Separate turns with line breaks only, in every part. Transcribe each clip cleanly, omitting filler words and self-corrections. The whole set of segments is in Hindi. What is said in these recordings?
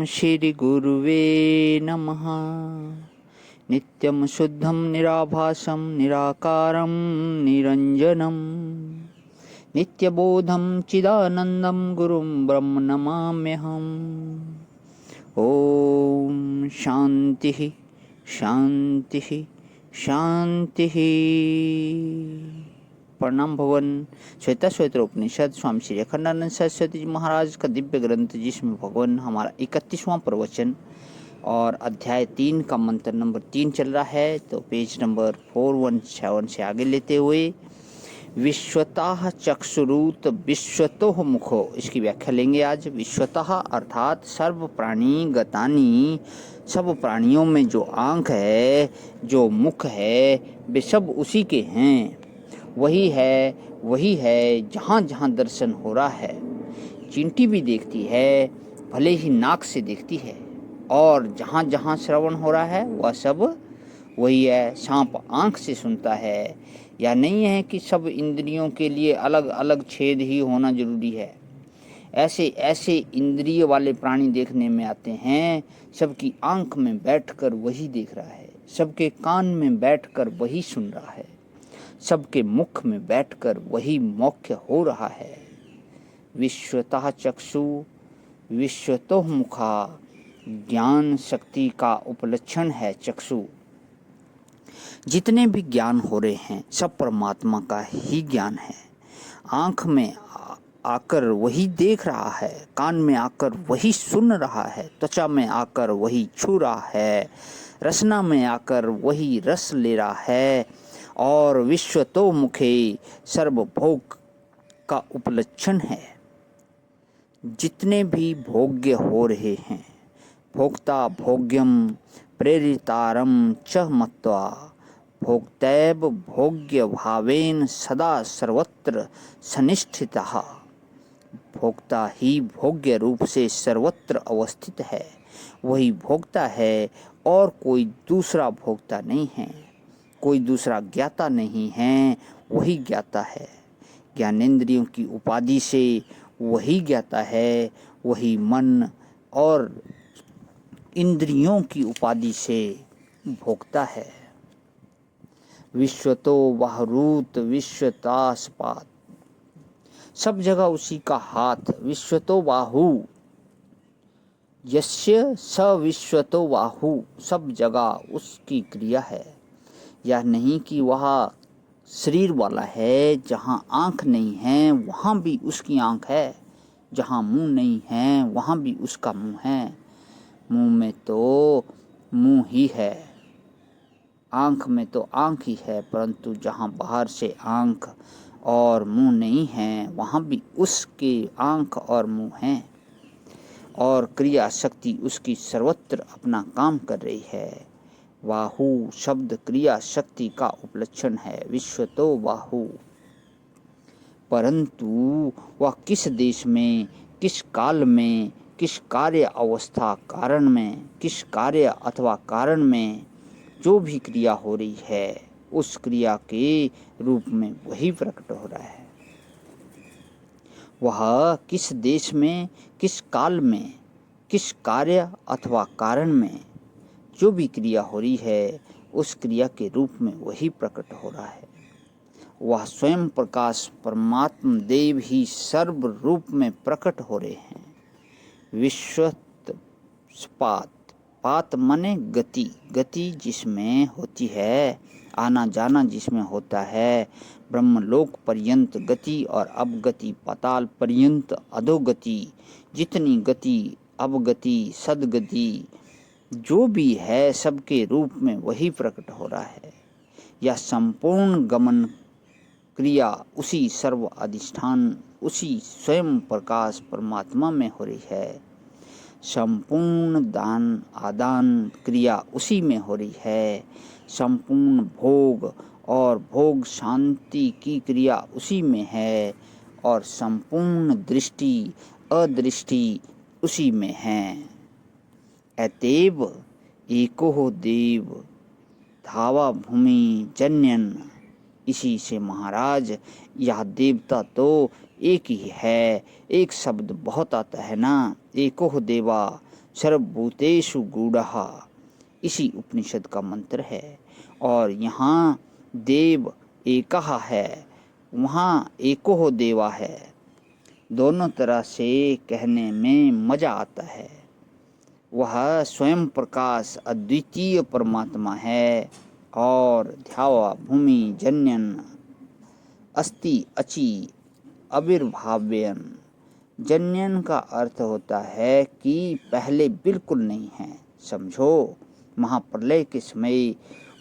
श्री गुरुवे नमः। नित्यं शुद्धं निराभासं निराकारं निरञ्जनं नित्यबोधं चिदानन्दं गुरुं ब्रह्म नमाम्यहम्। ॐ शान्तिः शान्तिः शान्तिः। प्रणाम भवन। श्वेता श्वेत्र उपनिषद स्वामी श्री अखंडानंद सरस्वती जी महाराज का दिव्य ग्रंथ, जिसमें भगवान हमारा 31वां प्रवचन और अध्याय 3 का मंत्र नंबर 3 चल रहा है। तो पेज नंबर 417 से आगे लेते हुए विश्वतः चक्षुरुत विश्वतोह मुखो, इसकी व्याख्या लेंगे आज। विश्वतः अर्थात सर्व प्राणी गतानी, सब प्राणियों में जो आंख है, जो मुख है, वे सब उसी के हैं। वही है जहाँ जहाँ दर्शन हो रहा है। चींटी भी देखती है, भले ही नाक से देखती है, और जहाँ जहाँ श्रवण हो रहा है वह सब वही है। सांप आँख से सुनता है। या नहीं है कि सब इंद्रियों के लिए अलग अलग छेद ही होना जरूरी है। ऐसे ऐसे इंद्रिय वाले प्राणी देखने में आते हैं। सबकी आँख में बैठकर वही देख रहा है, सबके कान में बैठकर वही सुन रहा है, सबके मुख में बैठकर वही मौख्य हो रहा है। विश्वतः चक्षु विश्वतोह मुखा, ज्ञान शक्ति का उपलक्षण है चक्षु। जितने भी ज्ञान हो रहे हैं सब परमात्मा का ही ज्ञान है। आँख में आकर वही देख रहा है, कान में आकर वही सुन रहा है, त्वचा में आकर वही छू रहा है, रसना में आकर वही रस ले रहा है। और विश्वतो मुखे सर्वभोग का उपलक्षण है। जितने भी भोग्य हो रहे हैं, भोक्ता भोग्यम प्रेरितारम च मत्वा भोक्तैव भोग्य भावेन सदा सर्वत्र सनिष्ठितः। भोक्ता ही भोग्य रूप से सर्वत्र अवस्थित है। वही भोक्ता है और कोई दूसरा भोक्ता नहीं है, कोई दूसरा ज्ञाता नहीं है, वही ज्ञाता है। ज्ञानेंद्रियों की उपाधि से वही ज्ञाता है, वही मन और इंद्रियों की उपाधि से भोक्ता है। विश्वतो बाहरूत विश्वतास्पात, सब जगह उसी का हाथ। विश्वतो बाहु यस्य स विश्वतो बाहु, सब जगह उसकी क्रिया है। यह नहीं कि वह शरीर वाला है, जहाँ आँख नहीं है वहाँ भी उसकी आँख है, जहाँ मुंह नहीं है वहाँ भी उसका मुंह है। मुंह में तो मुंह ही है, आँख में तो आँख ही है, परंतु जहाँ बाहर से आँख और मुंह नहीं है वहाँ भी उसके आँख और मुंह हैं। और क्रिया शक्ति उसकी सर्वत्र अपना काम कर रही है। बाहु शब्द क्रिया शक्ति का उपलक्षण है। विश्वतो बाहु, परंतु वह किस देश में, किस काल में, किस कार्य अवस्था कारण में, किस कार्य अथवा कारण में जो भी क्रिया हो रही है, उस क्रिया के रूप में वही प्रकट हो रहा है। वह किस देश में, किस काल में, किस कार्य अथवा कारण में जो भी क्रिया हो रही है, उस क्रिया के रूप में वही प्रकट हो रहा है। वह स्वयं प्रकाश परमात्मा देव ही सर्व रूप में प्रकट हो रहे हैं। विश्वत स्पात, पात माने गति, गति जिसमें होती है, आना जाना जिसमें होता है। ब्रह्मलोक पर्यंत गति और अवगति, पाताल पर्यंत अधोगति। जितनी गति, अवगति, सदगति जो भी है, सबके रूप में वही प्रकट हो रहा है। यह संपूर्ण गमन क्रिया उसी सर्व अधिष्ठान, उसी स्वयं प्रकाश परमात्मा में हो रही है। संपूर्ण दान आदान क्रिया उसी में हो रही है। संपूर्ण भोग और भोग शांति की क्रिया उसी में है। और संपूर्ण दृष्टि अदृष्टि उसी में है। अतएव एको देव धावा भूमि जन्यन, इसी से महाराज यह देवता तो एक ही है। एक शब्द बहुत आता है ना, एको देवा, सर्वभूतेषु गूढ़ः, इसी उपनिषद का मंत्र है। और यहाँ देव एकः है, वहाँ एको देवा है। दोनों तरह से कहने में मजा आता है। वह स्वयं प्रकाश अद्वितीय परमात्मा है। और ध्यावा भूमि जन्यन अस्ति अचि अविर्भाव्यन। जन्यन का अर्थ होता है कि पहले बिल्कुल नहीं है। समझो, महाप्रलय के समय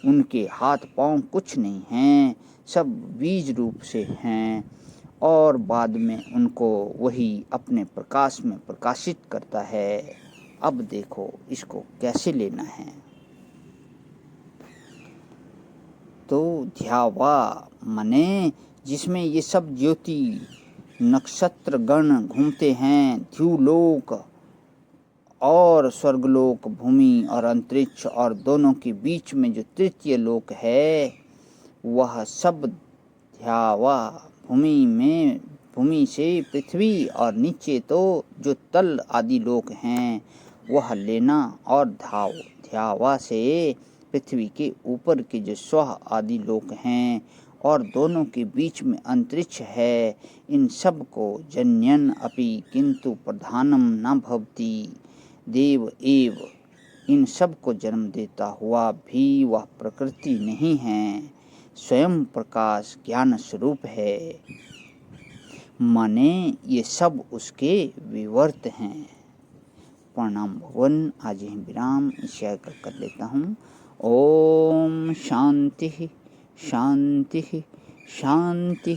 उनके हाथ पांव कुछ नहीं हैं, सब बीज रूप से हैं, और बाद में उनको वही अपने प्रकाश में प्रकाशित करता है। अब देखो इसको कैसे लेना है। तो ध्यावा मने जिसमें ये सब ज्योति नक्षत्र गण घूमते हैं, ध्युलोक और स्वर्गलोक, भूमि और अंतरिक्ष, और दोनों के बीच में जो तृतीय लोक है वह सब ध्यावा। भूमि से पृथ्वी और नीचे तो जो तल आदि लोक हैं वह लेना, और ध्यावा से पृथ्वी के ऊपर के जो स्व आदि लोक हैं और दोनों के बीच में अंतरिक्ष है, इन सब को जन्यन अपि किंतु प्रधानम न भवति देव एव। इन सब को जन्म देता हुआ भी वह प्रकृति नहीं है, स्वयं प्रकाश ज्ञान स्वरूप है। माने ये सब उसके विवर्त हैं। प्रणाम भगवान। आज ही विराम इस कर लेता हूँ। ओम शांति शांति शांति।